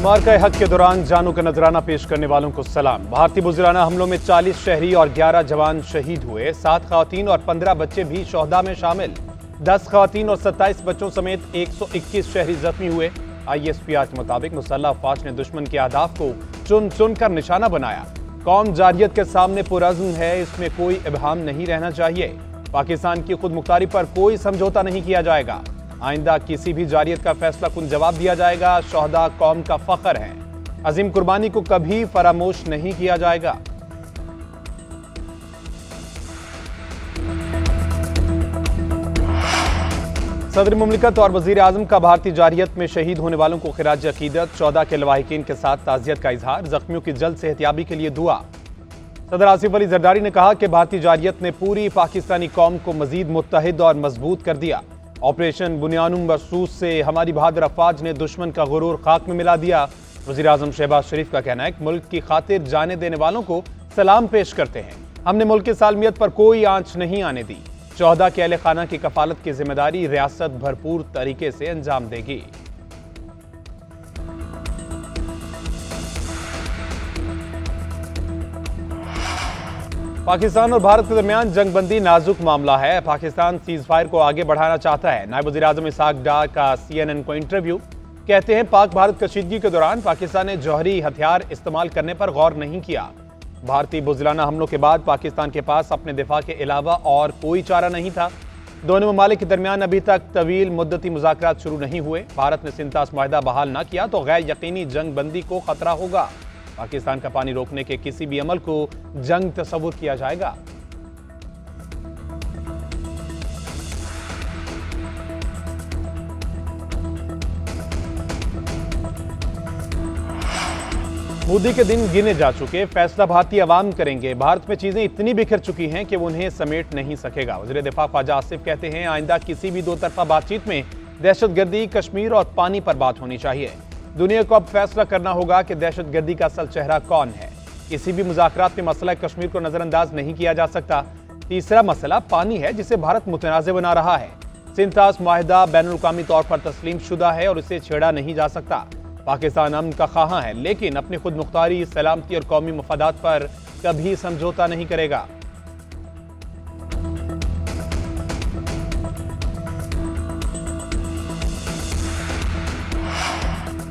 मार्का हक के दौरान जानों का नजराना पेश करने वालों को सलाम। भारतीय बुज़दिराना हमलों में 40 शहरी और 11 जवान शहीद हुए। 7 खवातीन और 15 बच्चे भी शोहदा में शामिल। 10 खवातीन और 27 बच्चों समेत 121 शहरी जख्मी हुए। ISPR के मुताबिक मुसल्लह अफवाज ने दुश्मन के अहदाफ को चुन चुन कर निशाना बनाया। कौम जारियत के सामने पुरअज़्म है, इसमें कोई इबहाम नहीं रहना चाहिए। पाकिस्तान की खुद मुख्तारी पर कोई समझौता नहीं किया जाएगा। आइंदा किसी भी जारियत का फैसला कुन जवाब दिया जाएगा। शोहदा कौम का फख्र है। अजीम कुर्बानी को कभी फरामोश नहीं किया जाएगा। सदर मुमलिकत और वजीर आजम का भारतीय जारियत में शहीद होने वालों को खिराज अकीदत। 14 के लवाहिकीन के साथ ताज़ियत का इजहार। जख्मियों की जल्द सेहतियाबी के लिए दुआ। सदर आसिफ अली जरदारी ने कहा कि भारतीय जारियत ने पूरी पाकिस्तानी कौम को मजीद मुत्तहिद और मजबूत कर दिया। ऑपरेशन बुनियानुम मरसूस से हमारी बहादुर अफवाज ने दुश्मन का गुरूर खाक में मिला दिया। वज़ीर आज़म शहबाज शरीफ का कहना है कि मुल्क की खातिर जाने देने वालों को सलाम पेश करते हैं। हमने मुल्क की सालमियत पर कोई आंच नहीं आने दी। शोहदा के अहले खाना की कफालत की जिम्मेदारी रियासत भरपूर तरीके से अंजाम देगी। पाकिस्तान और भारत के दरमियान जंगबंदी नाजुक मामला है। पाकिस्तान सीज फायर को आगे बढ़ाना चाहता है। नायब वज़ीर आज़म इसहाक डार का CNN को इंटरव्यू। कहते हैं पाक भारत कशीदगी के दौरान पाकिस्तान ने जौहरी हथियार इस्तेमाल करने पर गौर नहीं किया। भारतीय बुज़दिराना हमलों के बाद पाकिस्तान के पास अपने दिफा के अलावा और कोई चारा नहीं था। दोनों ममालिक के दरमियान अभी तक तवील मुद्दती मुज़ाकरात शुरू नहीं हुए। भारत ने सिंतास मुआहदा बहाल न किया तो गैर यकीनी जंग बंदी को खतरा होगा। पाकिस्तान का पानी रोकने के किसी भी अमल को जंग तस्वुर किया जाएगा। मोदी के दिन गिने जा चुके, फैसला भारतीय अवाम करेंगे। भारत में चीजें इतनी बिखर चुकी हैं कि वो उन्हें समेट नहीं सकेगा। वज़ीर दिफा ख्वाजा आसिफ कहते हैं आइंदा किसी भी दो तरफा बातचीत में दहशतगर्दी, कश्मीर और पानी पर बात होनी चाहिए। दुनिया को अब फैसला करना होगा कि दहशतगर्दी का असल चेहरा कौन है। किसी भी मुज़ाकरात में मसला कश्मीर को नजरअंदाज नहीं किया जा सकता। तीसरा मसला पानी है जिसे भारत मुतनाज़ बना रहा है। सिंतास मुआहदा बैनुल-अक़वामी तौर पर तस्लीम शुदा है और इसे छेड़ा नहीं जा सकता। पाकिस्तान अमन का ख़्वाह है लेकिन अपनी खुद मुख्तारी, सलामती और कौमी मफादात पर कभी समझौता नहीं करेगा।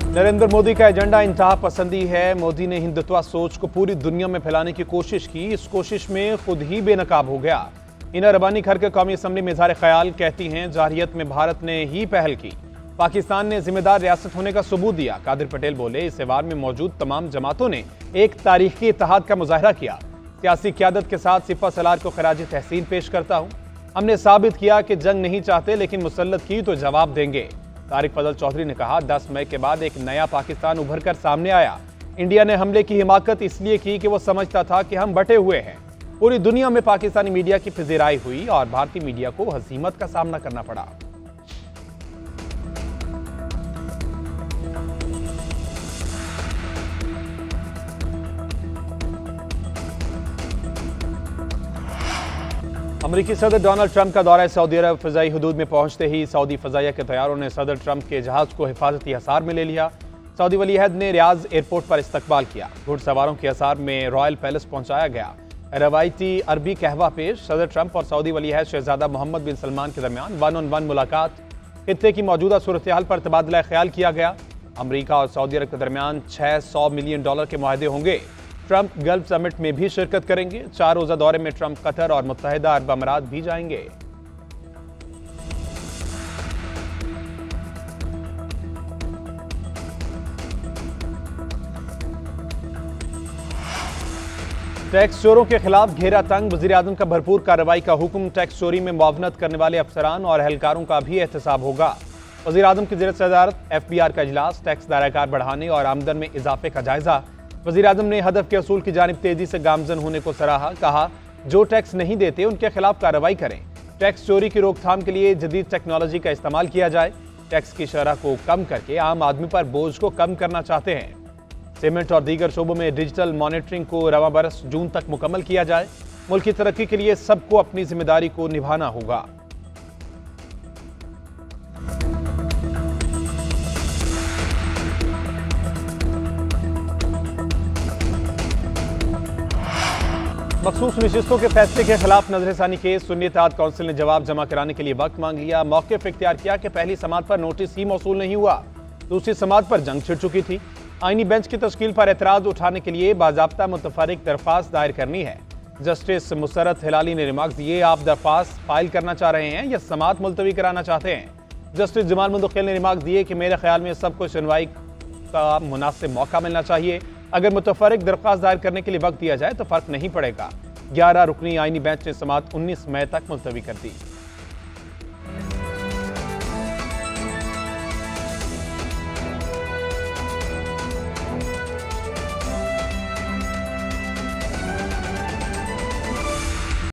नरेंद्र मोदी का एजेंडा इंतहा पसंदी है। मोदी ने हिंदुत्व सोच को पूरी दुनिया में फैलाने की कोशिश की। इस कोशिश में खुद ही बेनकाब हो गया। इना रबानी खर के कौमी असम्बली में इज़हार ख्याल कहती हैं जारियत में भारत ने ही पहल की। पाकिस्तान ने जिम्मेदार रियासत होने का सबूत दिया। कादिर पटेल बोले इस एवार में मौजूद तमाम जमातों ने एक तारीखी इत्तेहाद का मुजाहरा किया। सियासी क़यादत के साथ सिपा सलार को खराज तहसीन पेश करता हूँ। हमने साबित किया कि जंग नहीं चाहते लेकिन मुसल्लत की तो जवाब देंगे। तारिक फजल चौधरी ने कहा 10 मई के बाद एक नया पाकिस्तान उभर कर सामने आया। इंडिया ने हमले की हिमाकत इसलिए की कि वो समझता था कि हम बटे हुए हैं। पूरी दुनिया में पाकिस्तानी मीडिया की फिज़ेराई हुई और भारतीय मीडिया को हज़ीमत का सामना करना पड़ा। अमरीकी सदर डोनाल्ड ट्रंप का दौरा सऊदी अरब। फ़िज़ाई हदूद में पहुंचते ही सऊदी फ़ज़ाइया के तैयारों ने सदर ट्रंप के जहाज़ को हिफाजती हसार में ले लिया। सऊदी वली अहद ने रियाज एयरपोर्ट पर इस्तकबाल किया। घुड़सवारों के हसार में रॉयल पैलेस पहुंचाया गया। रवायती अरबी कहवा पेश। सदर ट्रंप और सऊदी वली अहद शहजादा मोहम्मद बिन सलमान के दरमियान 1-on-1 मुलाकात। खित्ते की मौजूदा सूरत हाल पर तबादला ख्याल किया गया। अमरीका और सऊदी अरब के दरमियान $600 मिलियन के मुआहदे होंगे। ट्रंप गल्फ समिट में भी शिरकत करेंगे। 4 रोज़ा दौरे में ट्रंप कतर और मुत्तहिदा अरब अमारात भी जाएंगे। टैक्स चोरों के खिलाफ घेरा तंग। वज़ीर आज़म का भरपूर कार्रवाई का हुक्म। टैक्स चोरी में मुआवनत करने वाले अफसरान और एहलकारों का भी एहतसाब होगा। वज़ीर आज़म की ज़ेर सदारत FBR का इजलास। टैक्स दायराकार बढ़ाने और आमदन में इजाफे का जायजा। वज़ीर आज़म ने हदफ के असूल की जानिब तेजी से गामजन होने को सराहा। कहा जो टैक्स नहीं देते उनके खिलाफ कार्रवाई करें। टैक्स चोरी की रोकथाम के लिए जदीद टेक्नोलॉजी का इस्तेमाल किया जाए। टैक्स की शरह को कम करके आम आदमी पर बोझ को कम करना चाहते हैं। सीमेंट और दीगर शोबों में डिजिटल मॉनिटरिंग को रवां बरस जून तक मुकम्मल किया जाए। मुल्क की तरक्की के लिए सबको अपनी जिम्मेदारी को निभाना होगा। मखसूस नशिस्तों के फैसले के खिलाफ नजरसानी केस सुन्नी इत्तेहाद काउंसिल ने जवाब जमा कराने के लिए वक्त मांग लिया। मौक़िफ़ इख्तियार किया कि पहली समाअत पर नोटिस ही मौसूल नहीं हुआ, दूसरी समाअत पर जंग छिड़ चुकी थी। आईनी बेंच की तश्कील पर एतराज उठाने के लिए बाज़ाब्ता मुतफर्रिक दरख्वास्त दायर करनी है। जस्टिस मुसर्रत हिलाली ने रिमार्क दिए, आप दरख्वास्त फाइल करना चाह रहे हैं या समाअत मुलतवी कराना चाहते हैं। जस्टिस जमाल मुंदकिल ने रिमार्क दिए कि मेरे ख्याल में सबको सुनवाई का मुनासिब मौका मिलना चाहिए। अगर मुतफर्रिक दरख्वास्त दायर करने के लिए वक्त दिया जाए तो फर्क नहीं पड़ेगा। 11 रुकनी आईनी बेंच ने समाअत 19 मई तक मुलतवी कर दी।